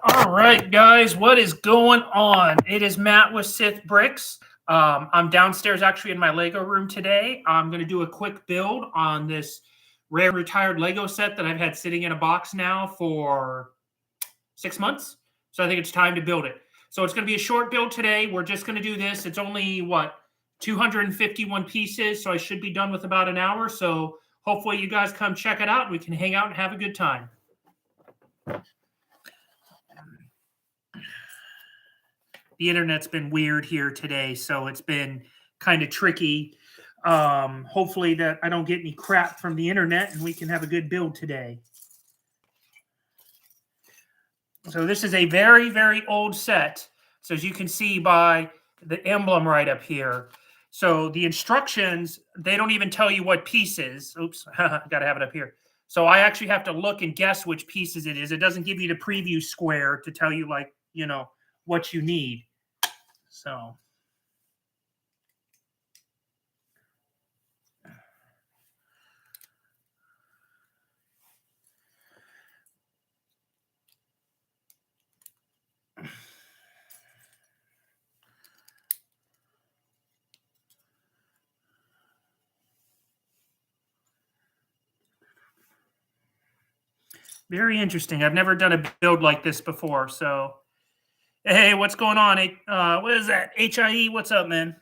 All right, guys, what is going on? It is Matt with Sith Bricks. I'm downstairs actually in my Lego room today. I'm going to do a quick build on this rare retired Lego set that I've had sitting in a box now for 6 months. So I think it's time to build it. So it's going to be a short build today. We're just going to do this. It's only, 251 pieces. So I should be done with about an hour. So hopefully you guys come check it out. We can hang out and have a good time. The internet's been weird here today, so it's been kind of tricky. Hopefully that I don't get any crap from the internet and we can have a good build today. So this is a very, very old set. So as you can see by the emblem right up here. So the instructions, they don't even tell you what pieces. Oops, got to have it up here. So I actually have to look and guess which pieces it is. It doesn't give you the preview square to tell you, like, what you need. So very interesting. I've never done a build like this before. So, hey, what's going on? What is that? HIE, what's up, man?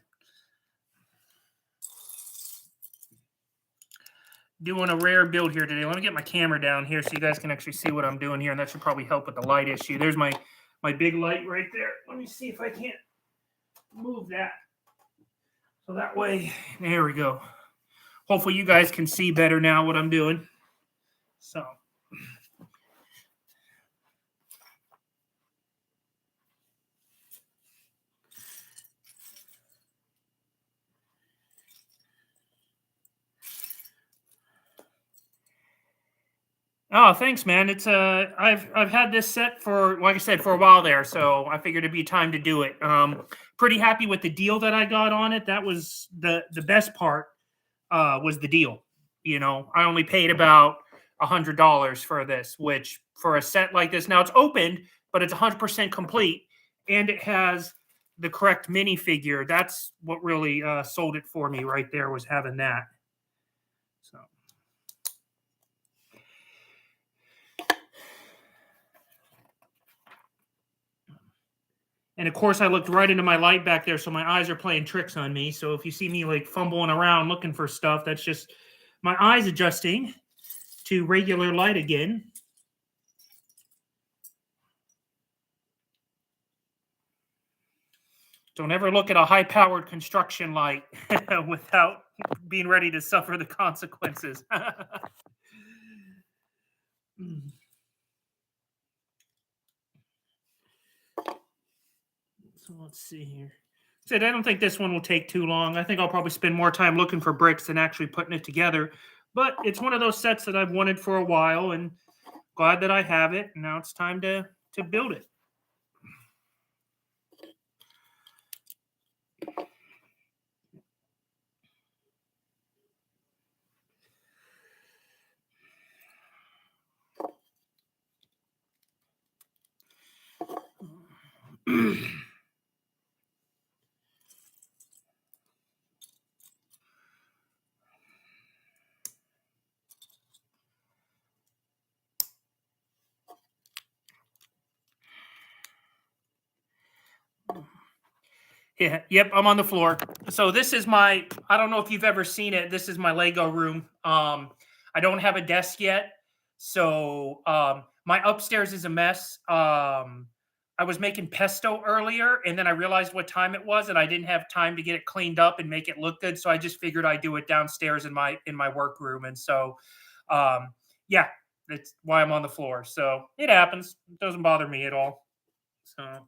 Doing a rare build here today. Let me get my camera down here so you guys can actually see what I'm doing here, and that should probably help with the light issue. There's my big light right there. Let me see if I can't move that. So that way, there we go. Hopefully you guys can see better now what I'm doing. So. Oh, thanks, man. It's I've had this set for, like I said, for a while there, so I figured it'd be time to do it. Pretty happy with the deal that I got on it. That was the best part. Was the deal. I only paid about $100 for this, which for a set like this, now it's opened, but it's 100% complete, and it has the correct minifigure. That's what really sold it for me right there, was having that. So. And of course, I looked right into my light back there, so my eyes are playing tricks on me. So if you see me like fumbling around looking for stuff, that's just my eyes adjusting to regular light again. Don't ever look at a high-powered construction light without being ready to suffer the consequences. So let's see here. I don't think this one will take too long. I think I'll probably spend more time looking for bricks than actually putting it together. But it's one of those sets that I've wanted for a while, and glad that I have it. Now it's time to build it. Yeah, yep, I'm on the floor. So this is I don't know if you've ever seen it. This is my Lego room. I don't have a desk yet. So my upstairs is a mess. I was making pesto earlier, and then I realized what time it was, and I didn't have time to get it cleaned up and make it look good. So I just figured I'd do it downstairs in my work room. And so yeah, that's why I'm on the floor. So it happens. It doesn't bother me at all. So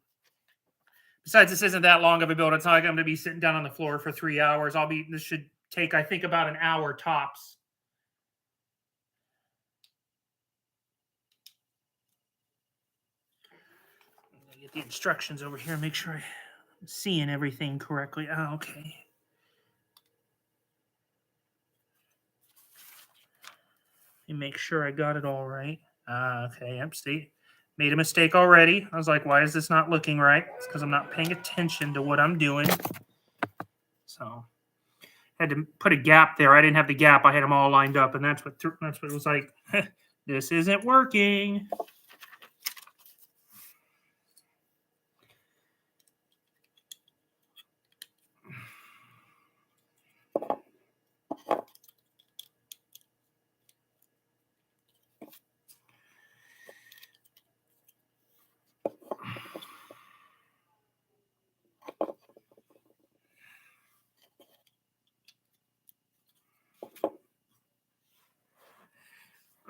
besides, this isn't that long of a build. It's not like I'm going to be sitting down on the floor for 3 hours. This should take, I think, about an hour tops. I'm going to get the instructions over here and make sure I'm seeing everything correctly. Oh, okay. Let me make sure I got it all right. Okay, yep, see. Made a mistake already. I was like, why is this not looking right? It's because I'm not paying attention to what I'm doing. So had to put a gap there. I didn't have the gap. I had them all lined up, and that's what it was like. This isn't working.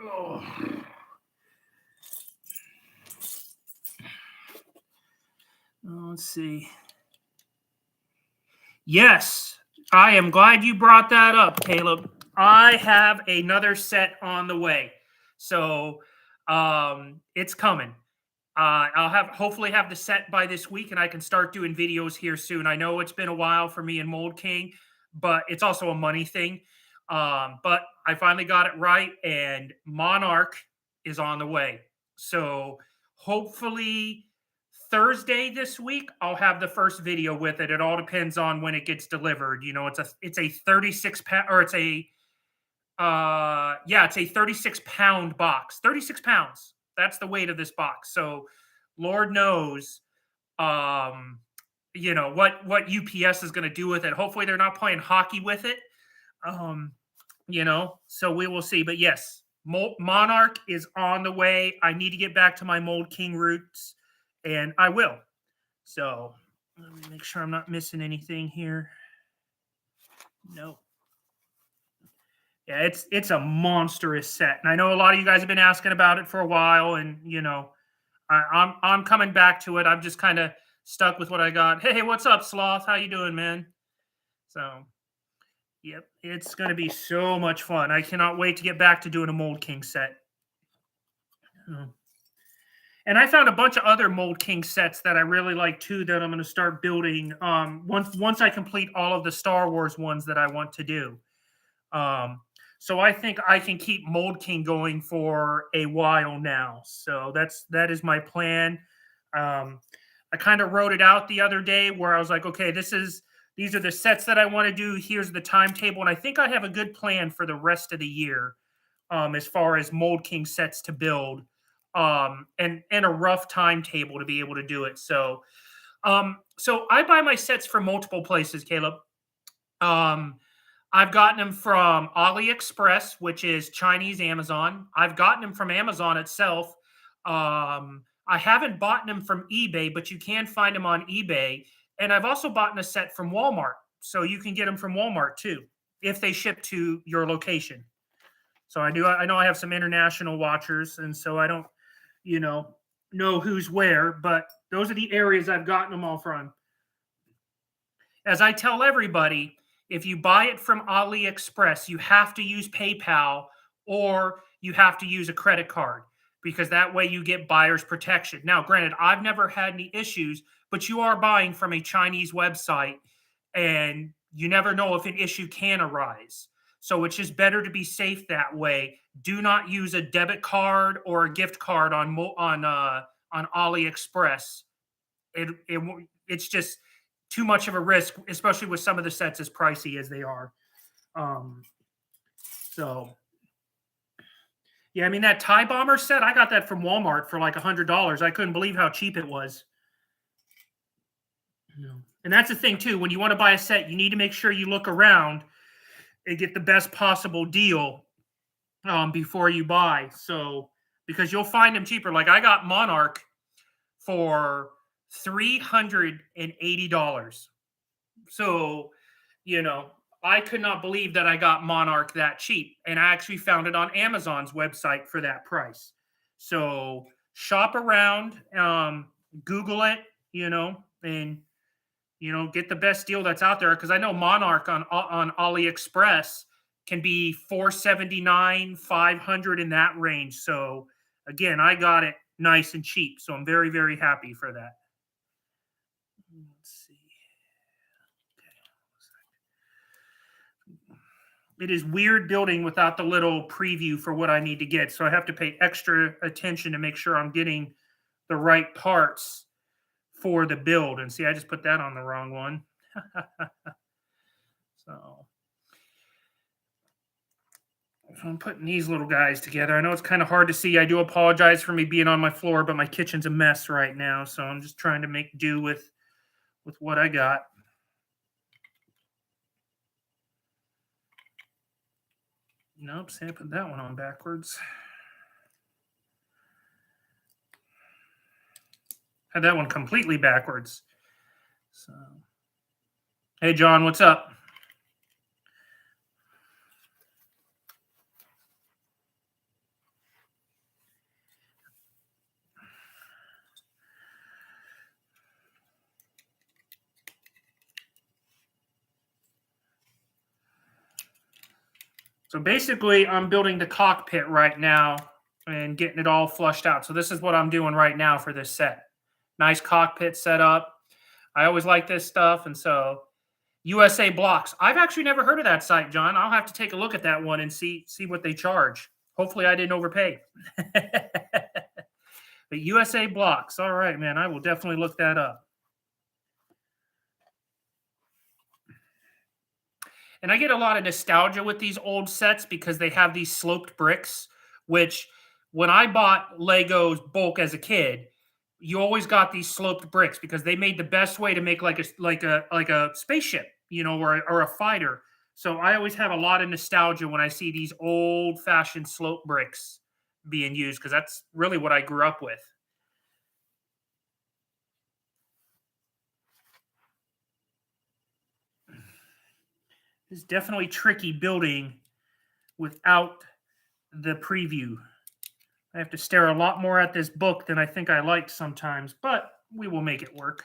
Oh. Let's see. Yes, I am glad you brought that up, Caleb. I have another set on the way. So it's coming. I'll hopefully have the set by this week, and I can start doing videos here soon. I know it's been a while for me and Mold King, but it's also a money thing. But I finally got it right, and Monarch is on the way. So hopefully Thursday this week I'll have the first video with it. It all depends on when it gets delivered. You know, it's a 36 pound, or it's a it's a 36-pound box. 36 pounds. That's the weight of this box. So Lord knows what UPS is going to do with it. Hopefully they're not playing hockey with it. So we will see. But yes, Monarch is on the way. I need to get back to my Mold King roots, and I will. So let me make sure I'm not missing anything here. Nope. Yeah, it's a monstrous set, and I know a lot of you guys have been asking about it for a while, and I'm coming back to it. I'm just kind of stuck with what I got. Hey, what's up, Sloth? How you doing, man? So, yep, it's gonna be so much fun. I cannot wait to get back to doing a Mold King set. And I found a bunch of other Mold King sets that I really like too that I'm going to start building once I complete all of the Star Wars ones that I want to do. So I think I can keep Mold King going for a while now. So that is my plan. I kind of wrote it out the other day where I was like, okay, these are the sets that I want to do. Here's the timetable, and I think I have a good plan for the rest of the year as far as Mold King sets to build, and a rough timetable to be able to do it. So I buy my sets from multiple places, Caleb. I've gotten them from AliExpress, which is Chinese Amazon. I've gotten them from Amazon itself. I haven't bought them from eBay, but you can find them on eBay. And I've also bought a set from Walmart. So you can get them from Walmart too, if they ship to your location. So I know I have some international watchers, and so I don't, know who's where, but those are the areas I've gotten them all from. As I tell everybody, if you buy it from AliExpress, you have to use PayPal or you have to use a credit card, because that way you get buyer's protection. Now, granted, I've never had any issues, but you are buying from a Chinese website and you never know if an issue can arise. So it's just better to be safe that way. Do not use a debit card or a gift card on AliExpress. It's just too much of a risk, especially with some of the sets as pricey as they are. So yeah, I mean that TIE Bomber set, I got that from Walmart for like $100. I couldn't believe how cheap it was. And that's the thing too. When you want to buy a set, you need to make sure you look around and get the best possible deal before you buy. So because you'll find them cheaper. Like I got Monarch for $380. So, I could not believe that I got Monarch that cheap. And I actually found it on Amazon's website for that price. So shop around, Google it, and get the best deal that's out there. Because I know Monarch on AliExpress can be $479, $500 in that range. So again, I got it nice and cheap. So I'm very, very happy for that. Let's see. It is weird building without the little preview for what I need to get. So I have to pay extra attention to make sure I'm getting the right parts for the build. And see, I just put that on the wrong one. So I'm putting these little guys together. I know it's kind of hard to see. I do apologize for me being on my floor, but my kitchen's a mess right now. So I'm just trying to make do with what I got. Nope, see, I put that one on backwards. Had that one completely backwards. So, hey, John, what's up? So basically, I'm building the cockpit right now and getting it all flushed out. So this is what I'm doing right now for this set. Nice cockpit setup. I always like this stuff, and so USA Blocks. I've actually never heard of that site, John. I'll have to take a look at that one and see what they charge. Hopefully, I didn't overpay. But USA Blocks. All right, man. I will definitely look that up. And I get a lot of nostalgia with these old sets because they have these sloped bricks, which when I bought Legos bulk as a kid, you always got these sloped bricks because they made the best way to make like a spaceship, or a fighter. So I always have a lot of nostalgia when I see these old fashioned slope bricks being used because that's really what I grew up with. It's definitely tricky building without the preview. I have to stare a lot more at this book than I think I liked sometimes, but we will make it work.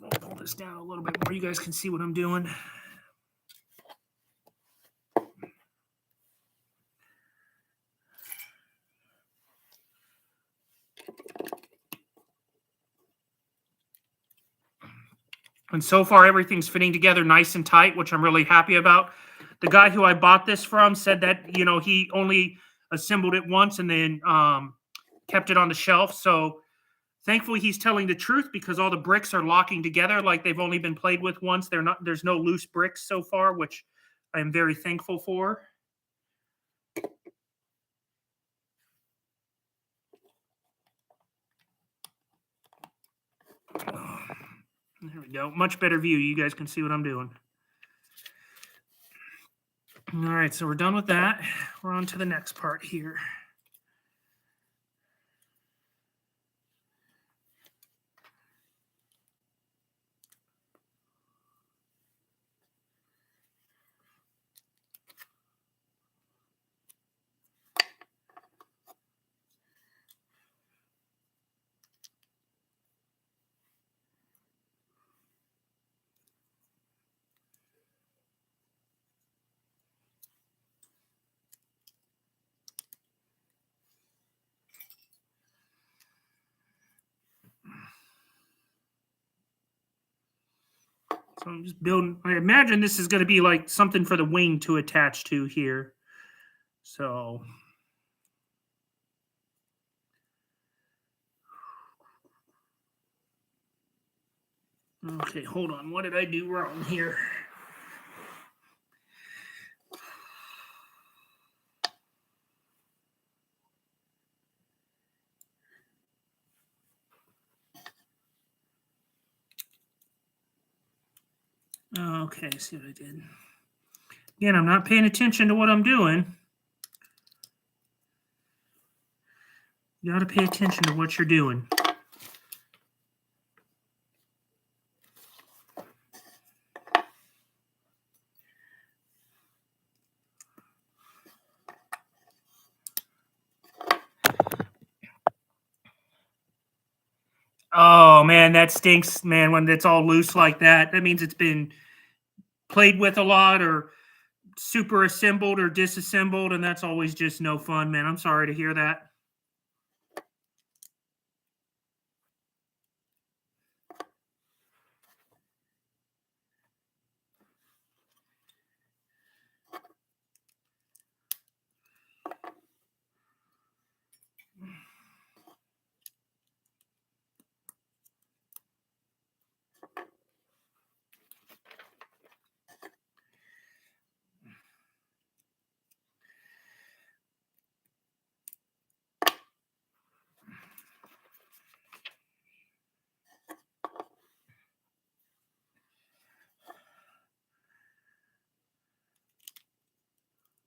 I'll pull this down a little bit more. You guys can see what I'm doing. And so far, everything's fitting together nice and tight, which I'm really happy about. The guy who I bought this from said that, he only assembled it once and then kept it on the shelf. So thankfully, he's telling the truth because all the bricks are locking together like they've only been played with once. There's no loose bricks so far, which I am very thankful for. There we go. Much better view. You guys can see what I'm doing. All right, so we're done with that. We're on to the next part here. So I'm just building. I imagine this is going to be like something for the wing to attach to here. So. Okay, hold on. What did I do wrong here? Okay, see what I did. Again, I'm not paying attention to what I'm doing. You got to pay attention to what you're doing. Oh man, that stinks, man. When it's all loose like that, that means it's been played with a lot or super assembled or disassembled, and that's always just no fun, man. I'm sorry to hear that.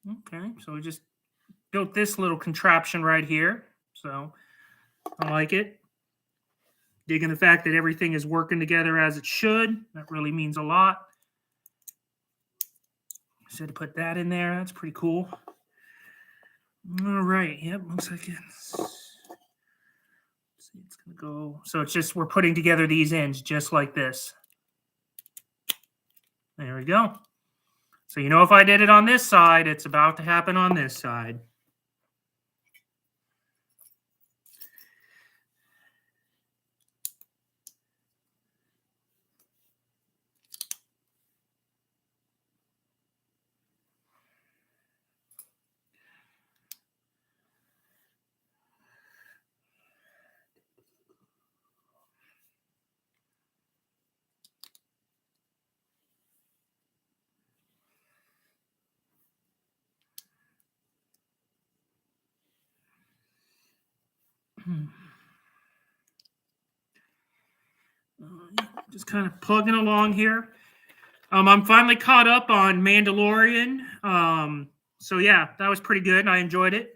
Okay, so we just built this little contraption right here. So I like it. Digging the fact that everything is working together as it should. That really means a lot. So to put that in there, that's pretty cool. All right. Yep. Looks like it's. See, it's gonna go. So it's just we're putting together these ends just like this. There we go. So you know if I did it on this side, it's about to happen on this side. Just kind of plugging along here. I'm finally caught up on Mandalorian. So yeah, that was pretty good. I enjoyed it.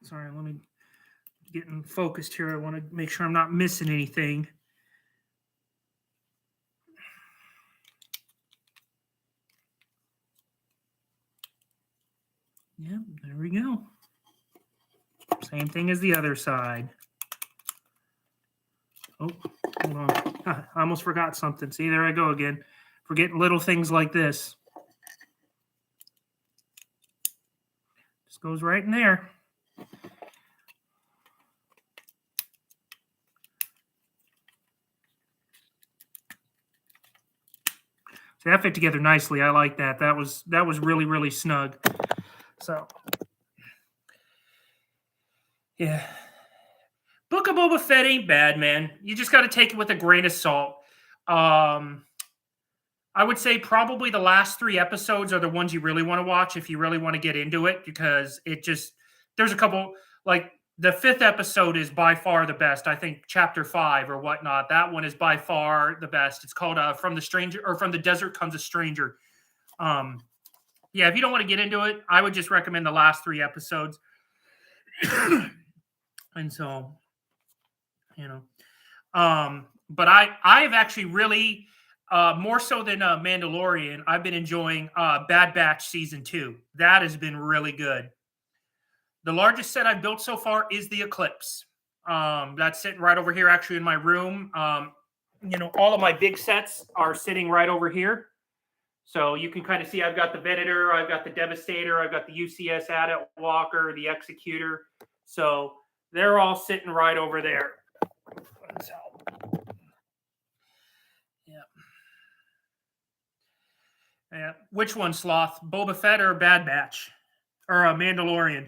Sorry, let me get focused here. I want to make sure I'm not missing anything. Yeah, there we go. Same thing as the other side. Oh, hold on. I almost forgot something. See, there I go again. Forgetting little things like this. Just goes right in there. So that fit together nicely. I like that. That was really, really snug. So yeah. Book of Boba Fett ain't bad, man. You just got to take it with a grain of salt. Um, I would say probably the last 3 episodes are the ones you really want to watch if you really want to get into it because it just there's a couple like the 5th episode is by far the best. I think chapter 5 or whatnot. That one is by far the best. It's called "From the Stranger" or "From the Desert Comes a Stranger." Um, yeah, if you don't want to get into it, I would just recommend the last 3 episodes. And so, you know, but I've actually really more so than Mandalorian, I've been enjoying Bad Batch season 2. That has been really good. The largest set I've built so far is the Eclipse. That's sitting right over here, actually in my room. All of my big sets are sitting right over here. So you can kind of see I've got the Venator, I've got the Devastator, I've got the UCS Adept Walker, the Executor. So they're all sitting right over there. So, yeah. Which one, Sloth? Boba Fett or Bad Batch? Or a Mandalorian?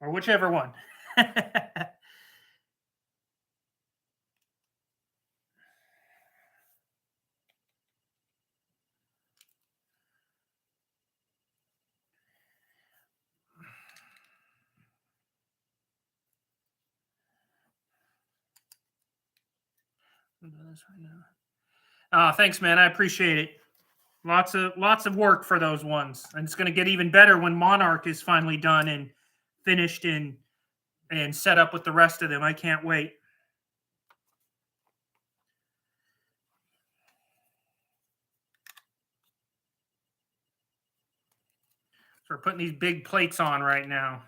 Or whichever one. Thanks, man. I appreciate it. Lots of work for those ones, and it's going to get even better when Monarch is finally done and finished and set up with the rest of them. I can't wait. So we're putting these big plates on right now.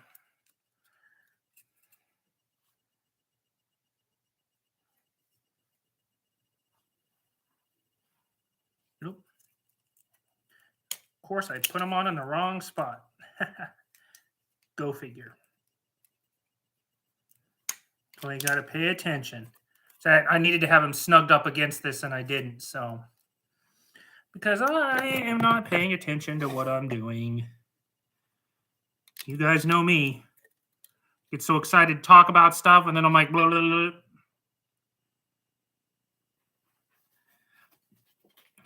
Nope. course, I put them on in the wrong spot. Go figure. So you got to pay attention. So I needed to have them snugged up against this, and I didn't. So because I am not paying attention to what I'm doing. You guys know me. Get so excited to talk about stuff, and then I'm like, blah, blah, blah.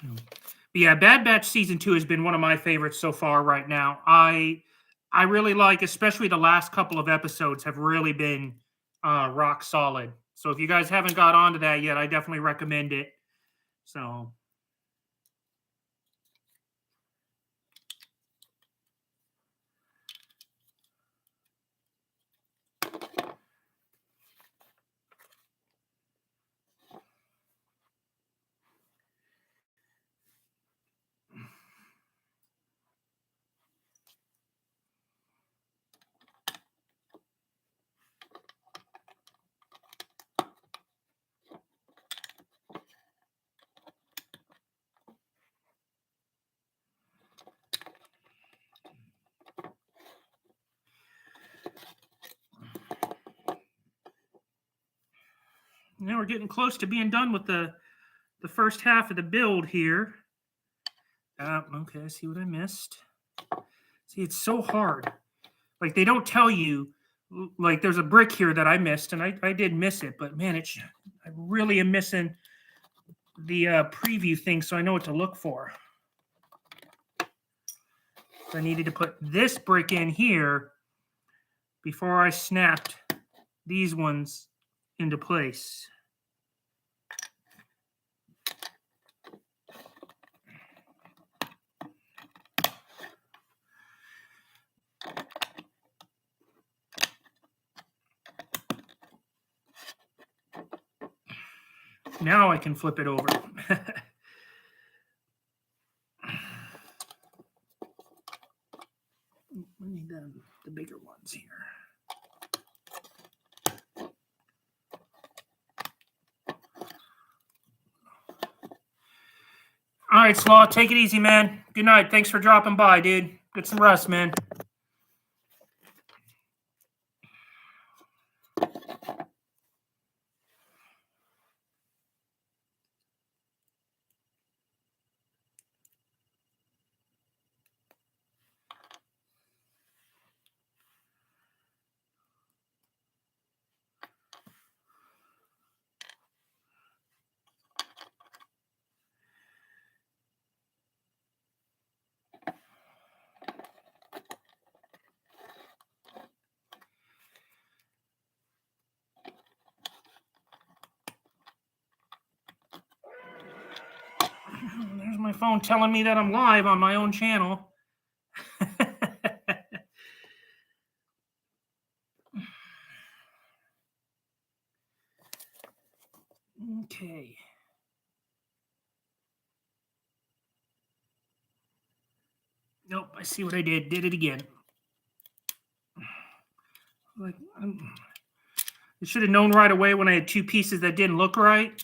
But yeah, Bad Batch Season 2 has been one of my favorites so far right now. I really like, especially the last couple of episodes have really been rock solid. So if you guys haven't got onto that yet, I definitely recommend it. So now we're getting close to being done with the first half of the build here. Okay, I see what I missed. See, it's so hard. Like, they don't tell you, like, there's a brick here that I missed, and I did miss it, but man, I really am missing the preview thing, so I know what to look for. So I needed to put this brick in here before I snapped these ones into place. Now I can flip it over. We need the bigger ones here. All right, Slaw, take it easy, man. Good night. Thanks for dropping by, dude. Get some rest, man. There's my phone telling me that I'm live on my own channel. Okay. Nope, I see what I did. Did it again. Like, I should have known right away when I had two pieces that didn't look right.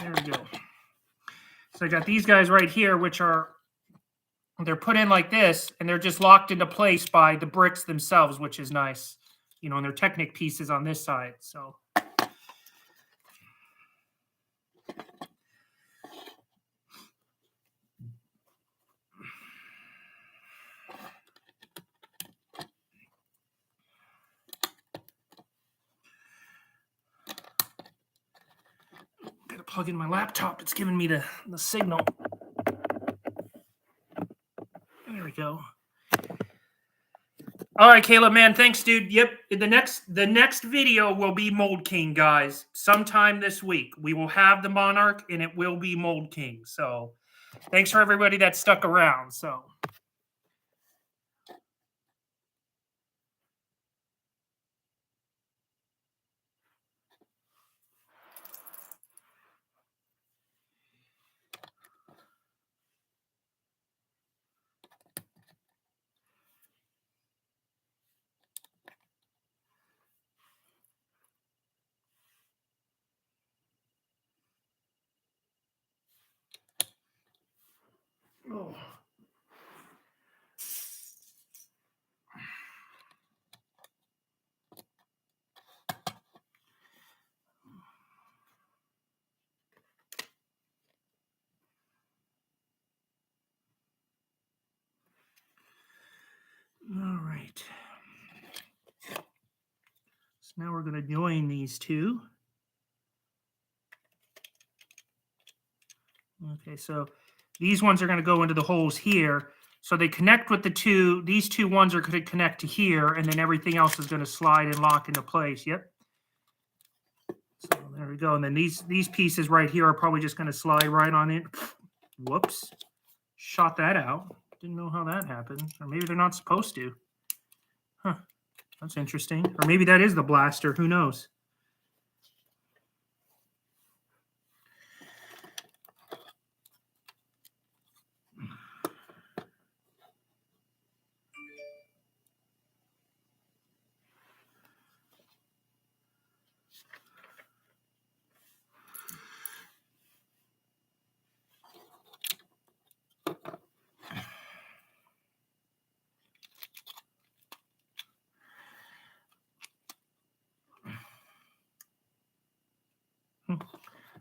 There we go. So I got these guys right here, which they're put in like this, and they're just locked into place by the bricks themselves, which is nice. You know, and they're Technic pieces on this side. So gotta plug in my laptop. It's giving me the signal. There we go. All right, Caleb, man, thanks, dude. Yep, the next video will be Mold King, guys. Sometime this week, we will have the Monarch, and it will be Mold King. So, thanks for everybody that stuck around. So. Oh. All right. So now we're going to join these two. Okay, so these ones are going to go into the holes here. So they connect with the two. These two ones are going to connect to here, and then everything else is going to slide and lock into place. Yep. So there we go. And then these pieces right here are probably just going to slide right on in. Whoops. Shot that out. Didn't know how that happened. Or maybe they're not supposed to. Huh. That's interesting. Or maybe that is the blaster. Who knows?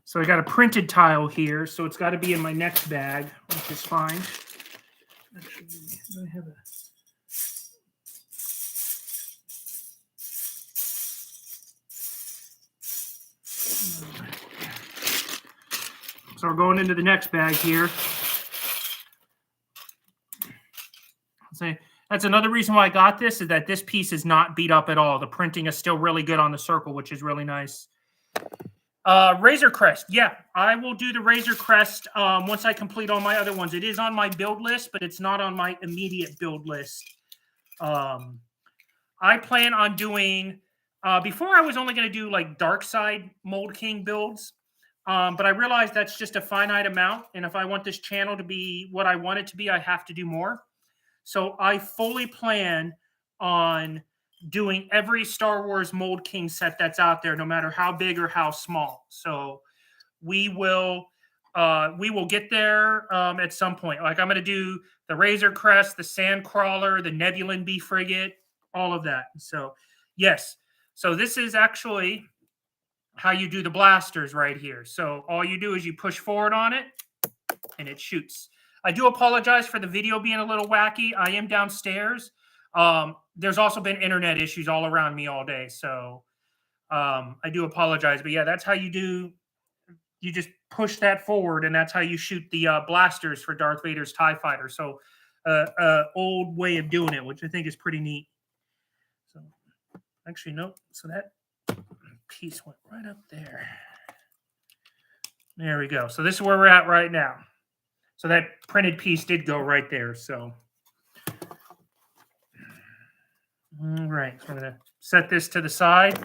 So I got a printed tile here, so it's got to be in my next bag, which is fine. Actually, do I have a... So we're going into the next bag here. Say that's another reason why I got this, is that this piece is not beat up at all. The printing is still really good on the circle, which is really nice. Razor Crest. Yeah, I will do the Razor Crest once I complete all my other ones. It is on my build list, but it's not on my immediate build list. I plan on doing, before I was only going to do like Dark Side Mold King builds, but I realized that's just a finite amount. And if I want this channel to be what I want it to be, I have to do more. So I fully plan on doing every Star Wars Mold King set that's out there, no matter how big or how small. So we will get there at some point. Like I'm going to do the Razor Crest, the Sandcrawler, the Nebulan B frigate, all of that. So yes, so this is actually how you do the blasters right here. So all you do is you push forward on it, and it shoots. I do apologize for the video being a little wacky. I am downstairs. There's also been internet issues all around me all day, so I do apologize. But yeah, that's how you do. You just push that forward, and that's how you shoot the blasters for Darth Vader's TIE fighter. So, old way of doing it, which I think is pretty neat. So, actually, no. So that piece went right up there. There we go. So this is where we're at right now. So that printed piece did go right there. So, all right. So I'm going to set this to the side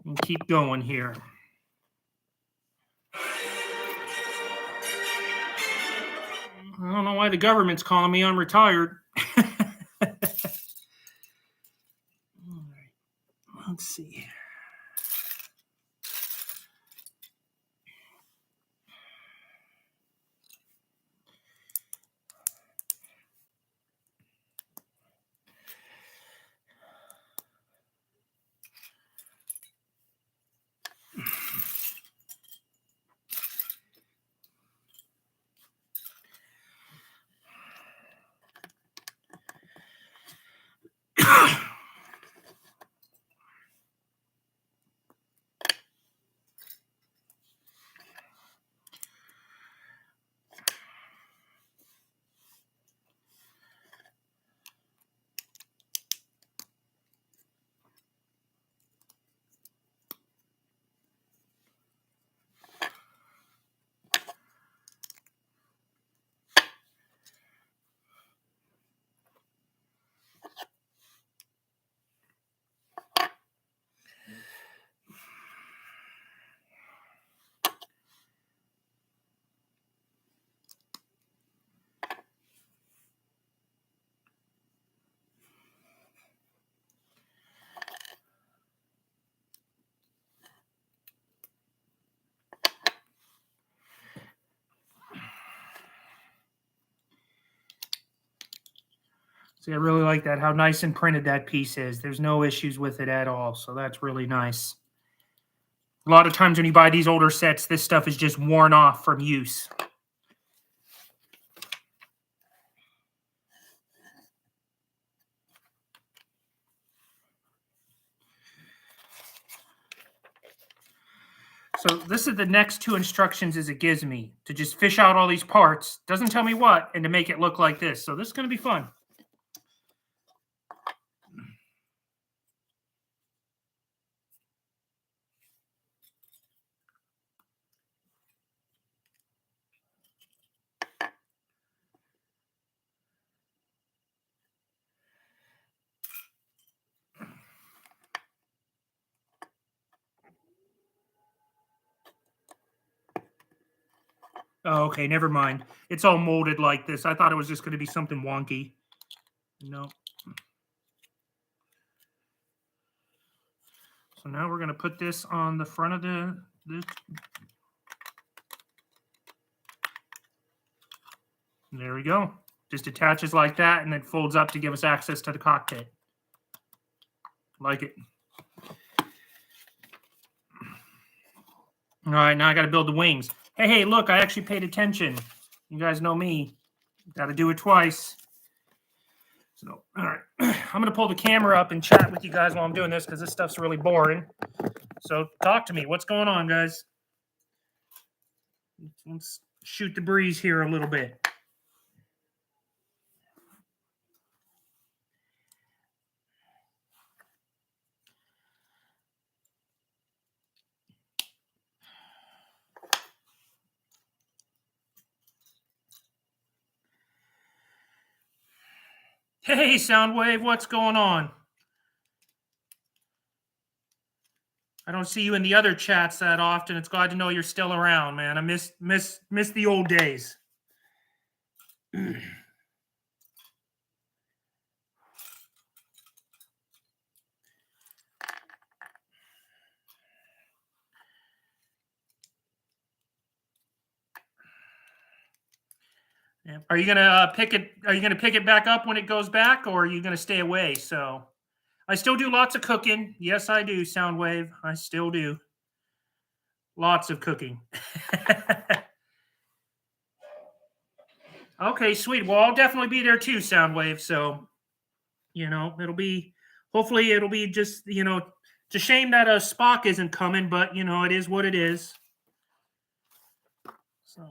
and keep going here. I don't know why the government's calling me. I'm retired. All right. Let's see. See, I really like that, how nice and printed that piece is. There's no issues with it at all, so that's really nice. A lot of times when you buy these older sets, this stuff is just worn off from use. So this is the next 2 instructions as it gives me to just fish out all these parts. Doesn't tell me what, and to make it look like this. So this is going to be fun. Oh, okay, never mind. It's all molded like this. I thought it was just going to be something wonky. No. So now we're going to put this on the front of the there we go. Just attaches like that and then folds up to give us access to the cockpit. Like it. All right, now I got to build the wings. Hey, look, I actually paid attention. You guys know me. Got to do it twice. So, all right. I'm going to pull the camera up and chat with you guys while I'm doing this because this stuff's really boring. So talk to me. What's going on, guys? Let's shoot the breeze here a little bit. Hey, Soundwave, what's going on? I don't see you in the other chats that often. It's glad to know you're still around, man. I miss the old days. Yeah. Are you gonna pick it? Are you gonna pick it back up when it goes back, or are you gonna stay away? So, I still do lots of cooking. Yes, I do. Soundwave, I still do lots of cooking. Okay, sweet. Well, I'll definitely be there too, Soundwave. So, it'll be. Hopefully, it'll be just It's a shame that Spock isn't coming, but it is what it is. So.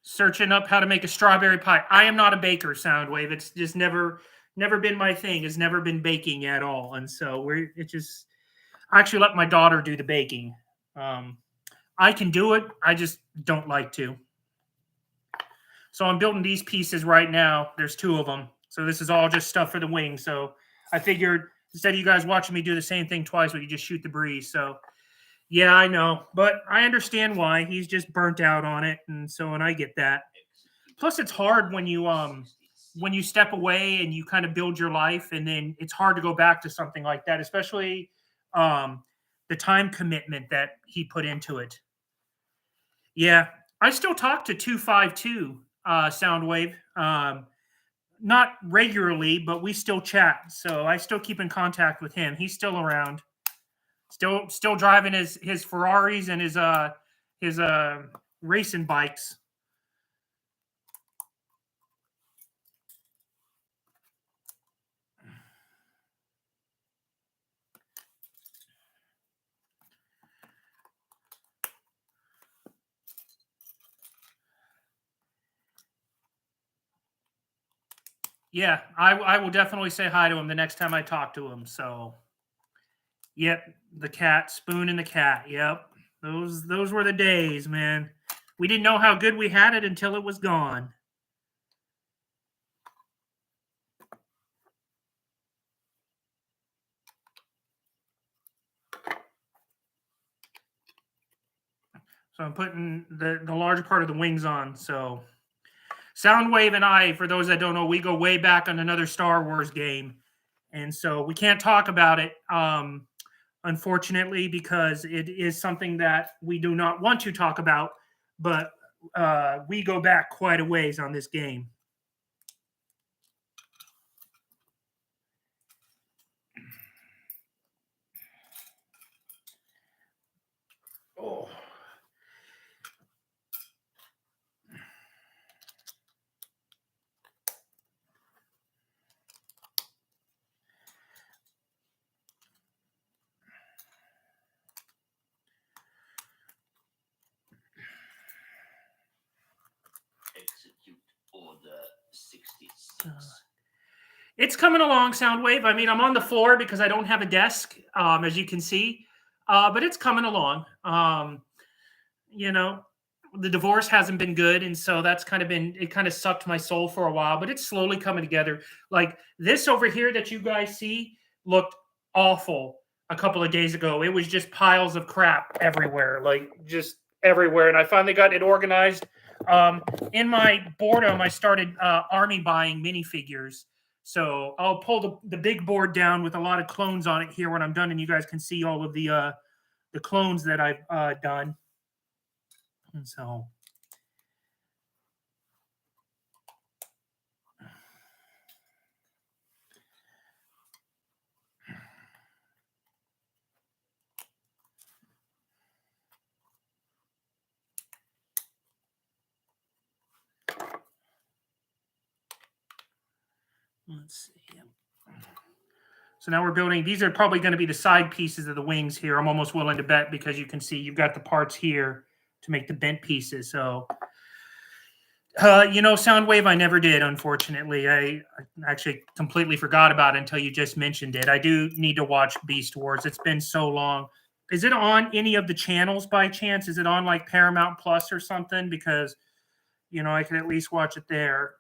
Searching up how to make a strawberry pie. I am not a baker, Soundwave. It's just never been my thing. It's never been baking at all. And so I actually let my daughter do the baking. I can do it. I just don't like to. So I'm building these pieces right now. There's 2 of them. So this is all just stuff for the wing. So I figured instead of you guys watching me do the same thing twice, we could just shoot the breeze. So yeah, I know, but I understand why. He's just burnt out on it, and I get that. Plus, it's hard when you step away and you kind of build your life, and then it's hard to go back to something like that, especially the time commitment that he put into it. Yeah, I still talk to 252 Soundwave, not regularly, but we still chat. So I still keep in contact with him. He's still around. Still driving his Ferraris and his racing bikes. Yeah, I will definitely say hi to him the next time I talk to him. So, yep, the cat, Spoon and the cat. Yep, those were the days, man. We didn't know how good we had it until it was gone. So I'm putting the larger part of the wings on. So Soundwave and I, for those that don't know, we go way back on another Star Wars game, and so we can't talk about it unfortunately, because it is something that we do not want to talk about, but we go back quite a ways on this game. Oh. Execute Order 66. It's coming along, Soundwave. I mean, I'm on the floor because I don't have a desk, as you can see, but it's coming along. You know, the divorce hasn't been good, and so that's kind of been it. Kind of sucked my soul for a while, but it's slowly coming together. Like this over here that you guys see looked awful a couple of days ago. It was just piles of crap everywhere, like just everywhere. And I finally got it organized. In my boredom, I started army buying minifigures. So I'll pull the big board down with a lot of clones on it here when I'm done, and you guys can see all of the clones that I've done. And so let's see. So now we're building, these are probably going to be the side pieces of the wings here. I'm almost willing to bet because you can see you've got the parts here to make the bent pieces. So, Soundwave, I never did, unfortunately. I actually completely forgot about it until you just mentioned it. I do need to watch Beast Wars. It's been so long. Is it on any of the channels by chance? Is it on like Paramount Plus or something? Because, I can at least watch it there.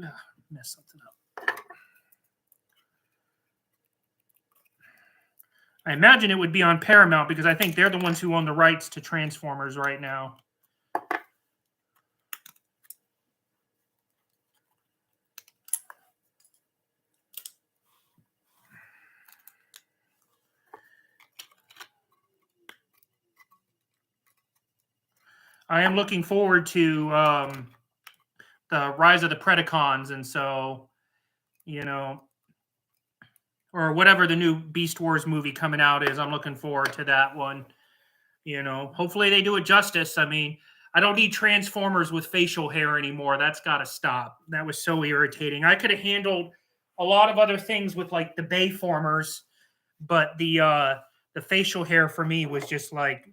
Ugh, messed something up. I imagine it would be on Paramount because I think they're the ones who own the rights to Transformers right now. I am looking forward to the Rise of the Predacons, and so, or whatever the new Beast Wars movie coming out is. I'm looking forward to that one. Hopefully they do it justice. I mean, I don't need Transformers with facial hair anymore. That's got to stop. That was so irritating. I could have handled a lot of other things with like the Bayformers, but the facial hair for me was just like,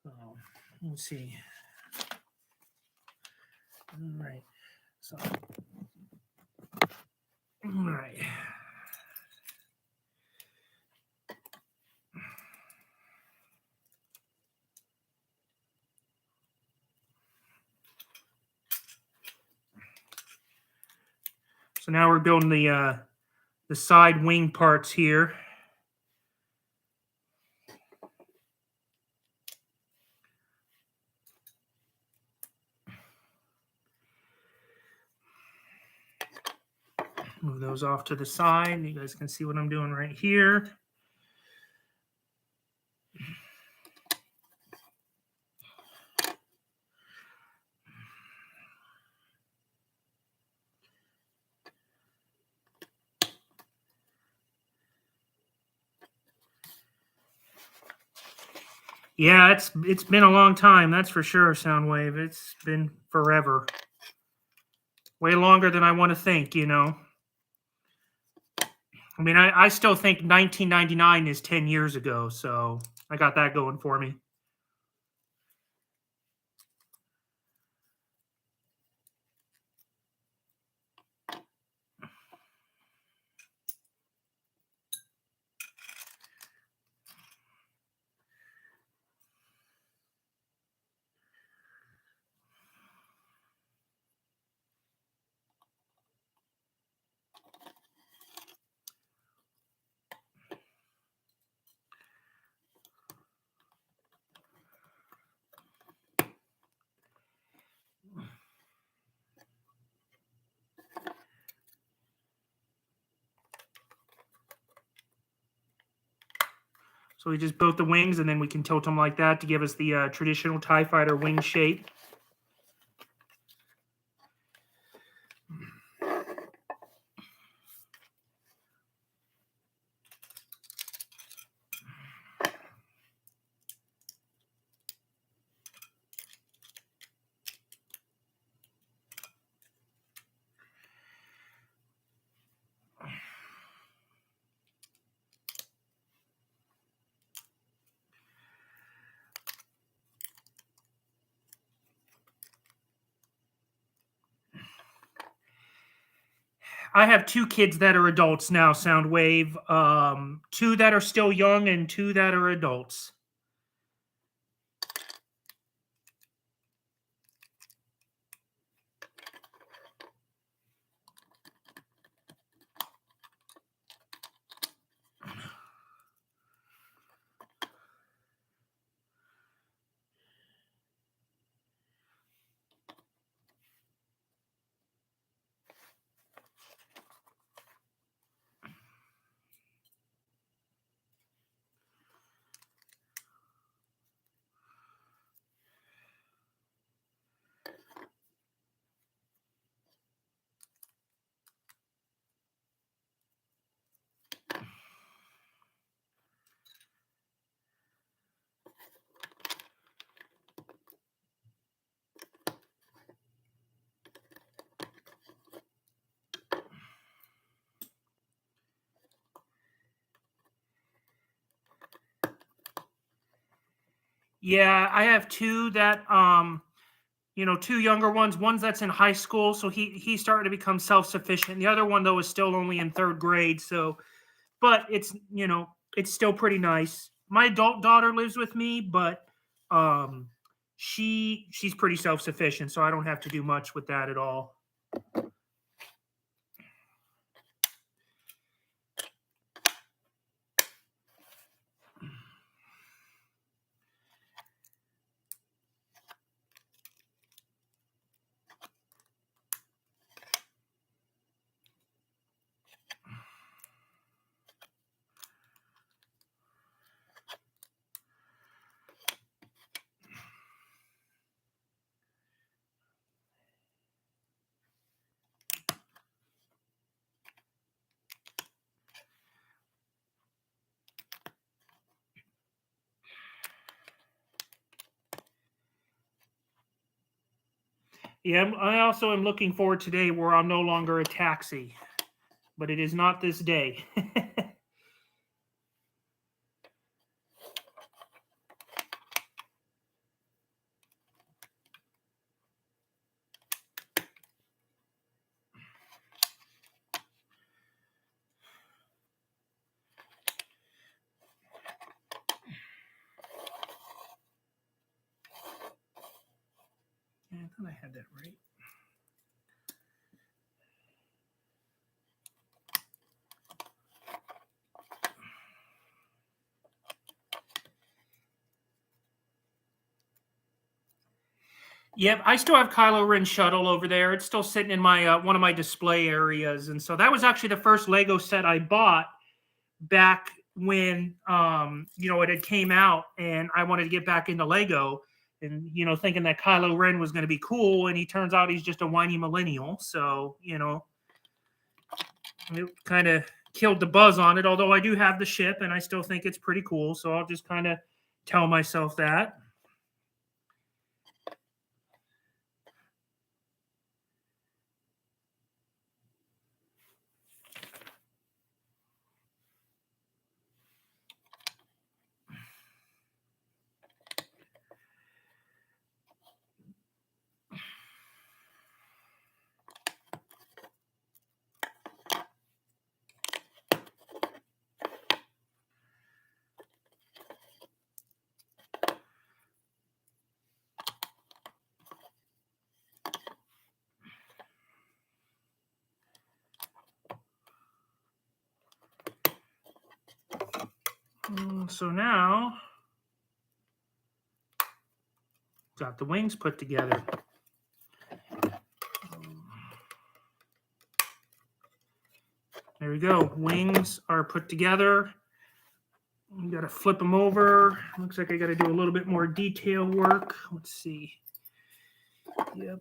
oh, let's see. All right. So, all right. So now we're building the side wing parts here. Move those off to the side. You guys can see what I'm doing right here. Yeah, it's been a long time, that's for sure, Soundwave. It's been forever. Way longer than I want to think, I mean, I still think 1999 is 10 years ago, so I got that going for me. So we just built the wings, and then we can tilt them like that to give us the traditional TIE Fighter wing shape. I have 2 kids that are adults now, Soundwave. 2 that are still young and 2 that are adults. Yeah, I have 2 that 2 younger ones. One's that's in high school, so he's starting to become self-sufficient. The other one though is still only in 3rd grade, so but it's still pretty nice. My adult daughter lives with me, but um she's pretty self-sufficient, so I don't have to do much with that at all. Yeah, I also am looking forward today where I'm no longer a taxi, but it is not this day. Yeah, I thought I had that right. Yep, I still have Kylo Ren shuttle over there. It's still sitting in my one of my display areas, and so that was actually the first Lego set I bought back when it had came out, and I wanted to get back into Lego, and thinking that Kylo Ren was going to be cool, and he turns out he's just a whiny millennial. So it kind of killed the buzz on it. Although I do have the ship, and I still think it's pretty cool. So I'll just kind of tell myself that. So now, got the wings put together. There we go. Wings are put together. You got to flip them over. Looks like I got to do a little bit more detail work. Let's see. Yep.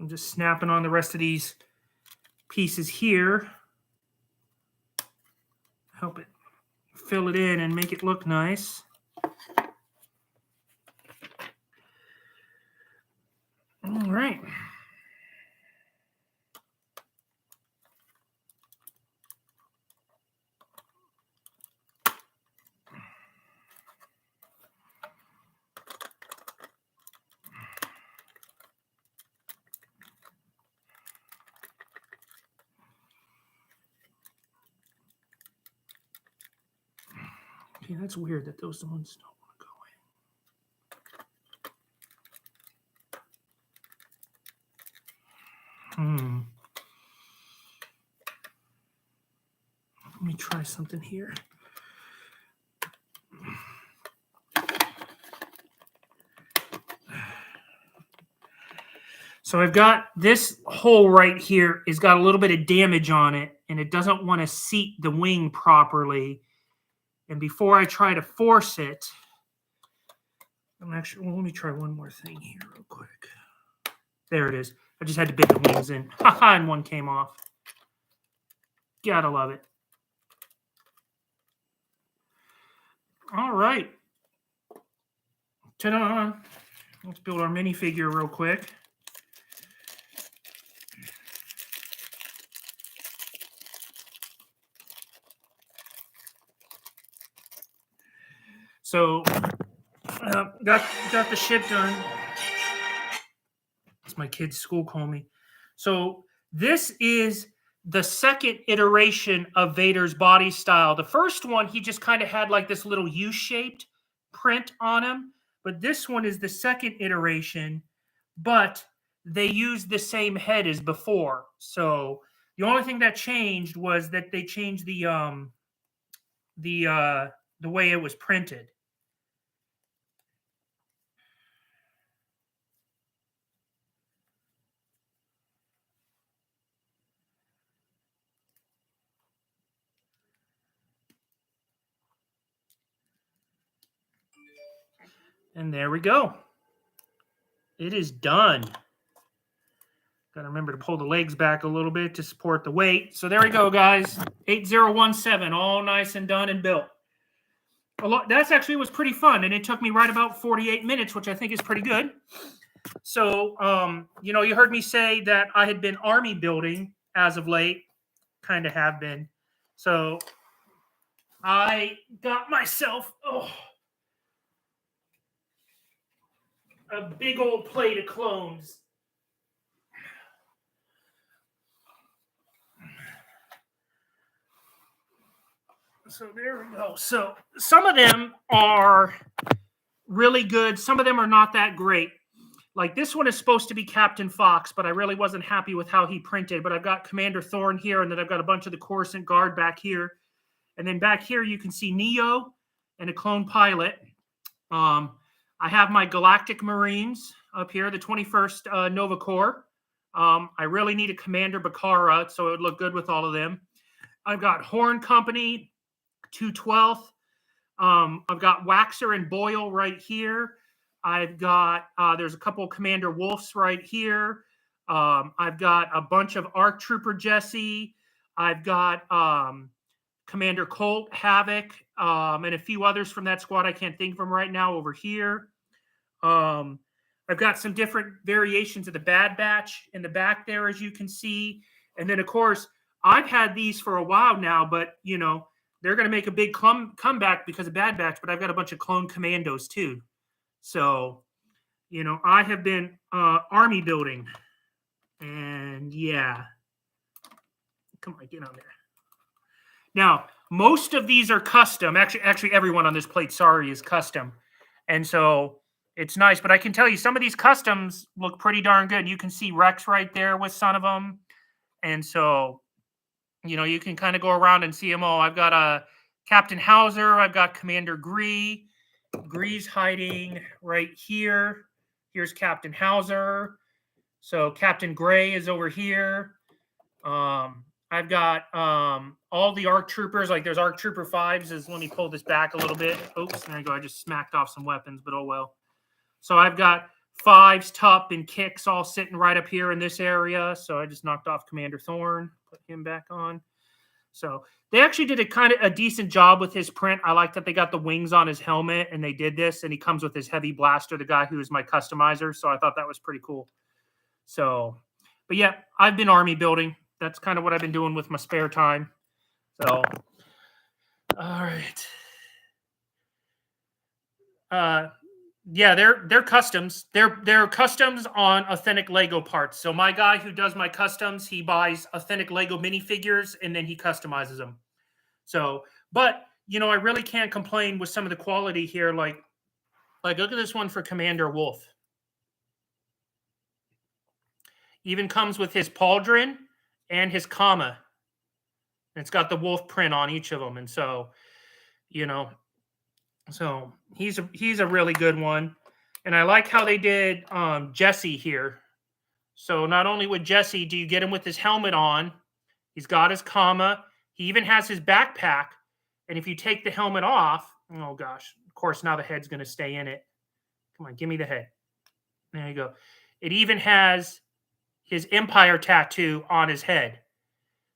I'm just snapping on the rest of these pieces here. Help it fill it in and make it look nice. All right. Okay, that's weird that those ones don't want to go in. Let me try something here. So I've got this hole right here has got a little bit of damage on it, and it doesn't want to seat the wing properly. And before I try to force it, let me try one more thing here real quick. There it is. I just had to bit the wings in. Haha, and one came off. Gotta love it. All right. Ta-da. Let's build our minifigure real quick. So, got the ship done. That's my kid's school calling me. So, this is the second iteration of Vader's body style. The first one, he just kind of had like this little U-shaped print on him. But this one is the second iteration, but they used the same head as before. So, the only thing that changed was that they changed the way it was printed. And there we go. It is done. Got to remember to pull the legs back a little bit to support the weight. So there we go, guys. 8017, all nice and done and built. That's actually was pretty fun, and it took me right about 48 minutes, which I think is pretty good. So, you heard me say that I had been army building as of late. Kind of have been. So I got myself a big old plate of clones. So there we go. So some of them are really good. Some of them are not that great. Like this one is supposed to be Captain Fox, but I really wasn't happy with how he printed. But I've got Commander Thorn here, and then I've got a bunch of the Coruscant Guard back here. And then back here you can see Neo and a clone pilot. I have my Galactic Marines up here, the 21st Nova Corps. I really need a Commander Bakara, so it would look good with all of them. I've got Horn Company, 212th. I've got Waxer and Boyle right here. I've got, there's a couple of Commander Wolves right here. I've got a bunch of ARC Trooper Jesse. I've got Commander Colt, Havoc, and a few others from that squad. I can't think of them right now over here. I've got some different variations of the Bad Batch in the back there, as you can see. And then, of course, I've had these for a while now, but, they're going to make a big comeback because of Bad Batch, but I've got a bunch of clone commandos too. So, I have been army building. And yeah. Come on, get on there. Now, most of these are custom. Actually, everyone on this plate, sorry, is custom. And so it's nice. But I can tell you, some of these customs look pretty darn good. You can see Rex right there with some of them. And so, you can kind of go around and see them all. I've got a Captain Hauser. I've got Commander Gree. Gree's hiding right here. Here's Captain Hauser. So Captain Gray is over here. I've got all the ARC troopers. Like there's ARC Trooper 5s. Let me pull this back a little bit. Oops, there you go. I just smacked off some weapons, but oh well. So I've got 5s, Tup, and Kicks all sitting right up here in this area. So I just knocked off Commander Thorn, put him back on. So they actually did a decent job with his print. I like that they got the wings on his helmet and they did this, and he comes with his heavy blaster, the guy who is my customizer. So I thought that was pretty cool. So, but yeah, I've been army building. That's kind of what I've been doing with my spare time. So, all right. Yeah, they're customs. They're customs on authentic Lego parts. So my guy who does my customs, he buys authentic Lego minifigures and then he customizes them. So, but you know, I really can't complain with some of the quality here. Like look at this one for Commander Wolf. Even comes with his pauldron and his comma. And it's got the wolf print on each of them, and so, you know. So he's a really good one. And I like how they did Jesse here. So not only with Jesse do you get him with his helmet on, he's got his comma, he even has his backpack. And if you take the helmet off, oh gosh, of course now the head's going to stay in it. Come on, give me the head. There you go. It even has his Empire tattoo on his head.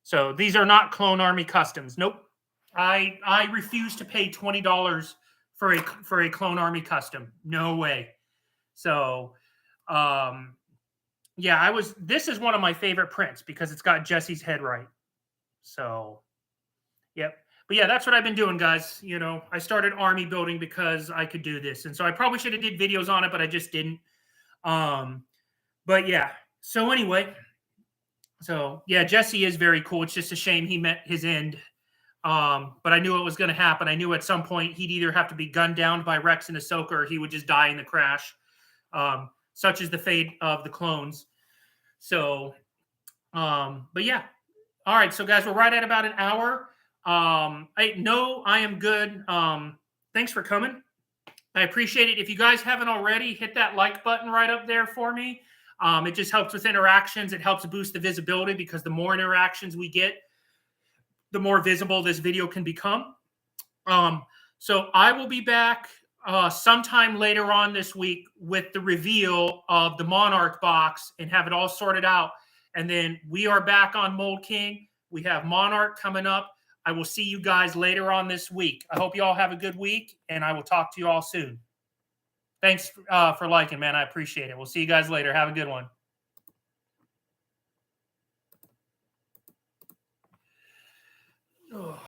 So these are not Clone Army customs. Nope. I refuse to pay $20 for a Clone Army custom. No way. So, yeah, this is one of my favorite prints because it's got Jesse's head right. So, yep. But yeah, that's what I've been doing, guys. You know, I started army building because I could do this. And so I probably should have did videos on it, but I just didn't. But yeah. So anyway, so yeah, Jesse is very cool. It's just a shame he met his end. But I knew it was going to happen. I knew at some point he'd either have to be gunned down by Rex and Ahsoka or he would just die in the crash. Such is the fate of the clones. So, but yeah. All right. So guys, we're right at about an hour. I am good. Thanks for coming. I appreciate it. If you guys haven't already, hit that like button right up there for me. It just helps with interactions. It helps boost the visibility because the more interactions we get, the more visible this video can become. So I will be back sometime later on this week with the reveal of the Monarch box and have it all sorted out. And then we are back on Mold King. We have Monarch coming up. I will see you guys later on this week. I hope you all have a good week, and I will talk to you all soon. Thanks for liking, man. I appreciate it. We'll see you guys later. Have a good one. Oh.